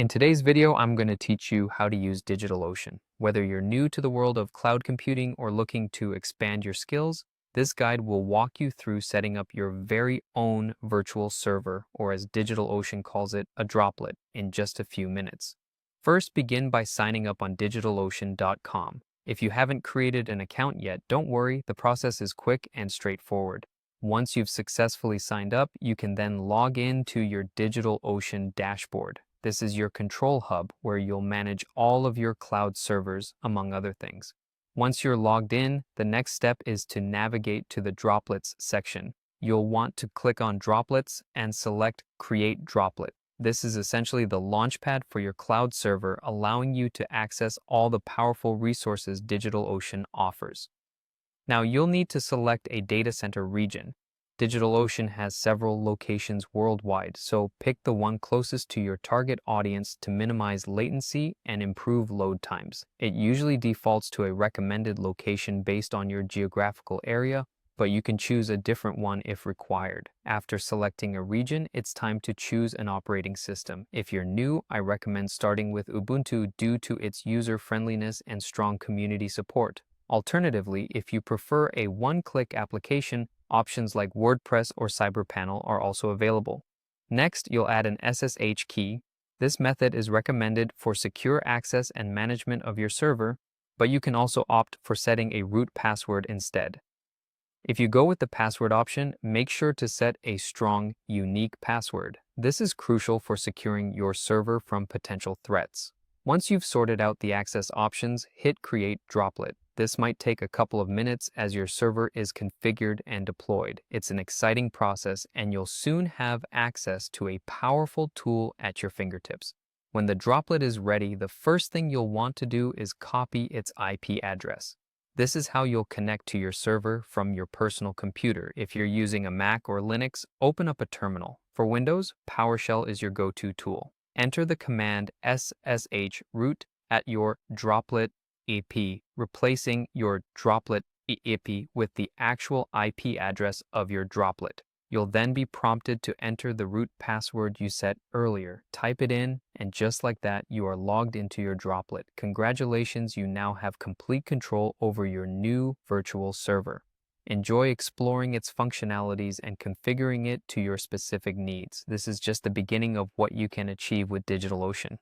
In today's video, I'm going to teach you how to use DigitalOcean. Whether you're new to the world of cloud computing or looking to expand your skills, this guide will walk you through setting up your very own virtual server, or as DigitalOcean calls it, a droplet, in just a few minutes. First, begin by signing up on digitalocean.com. If you haven't created an account yet, don't worry, the process is quick and straightforward. Once you've successfully signed up, you can then log in to your DigitalOcean dashboard. This is your control hub where you'll manage all of your cloud servers, among other things. Once you're logged in, the next step is to navigate to the Droplets section. You'll want to click on Droplets and select Create Droplet. This is essentially the launchpad for your cloud server, allowing you to access all the powerful resources DigitalOcean offers. Now, you'll need to select a data center region. DigitalOcean has several locations worldwide, so pick the one closest to your target audience to minimize latency and improve load times. It usually defaults to a recommended location based on your geographical area, but you can choose a different one if required. After selecting a region, it's time to choose an operating system. If you're new, I recommend starting with Ubuntu due to its user-friendliness and strong community support. Alternatively, if you prefer a one-click application, options like WordPress or cpanel are also available. Next, you'll add an SSH key. This method is recommended for secure access and management of your server, but you can also opt for setting a root password instead. If you go with the password option, make sure to set a strong, unique password. This is crucial for securing your server from potential threats. Once you've sorted out the access options, hit Create Droplet. This might take a couple of minutes as your server is configured and deployed. It's an exciting process, and you'll soon have access to a powerful tool at your fingertips. When the droplet is ready, the first thing you'll want to do is copy its IP address. This is how you'll connect to your server from your personal computer. If you're using a Mac or Linux, open up a terminal. For Windows, PowerShell is your go-to tool. Enter the command ssh root at your droplet IP, replacing your droplet IP with the actual IP address of your droplet. You'll then be prompted to enter the root password you set earlier. Type it in, and just like that, you are logged into your droplet. Congratulations, you now have complete control over your new virtual server. Enjoy exploring its functionalities and configuring it to your specific needs. This is just the beginning of what you can achieve with DigitalOcean.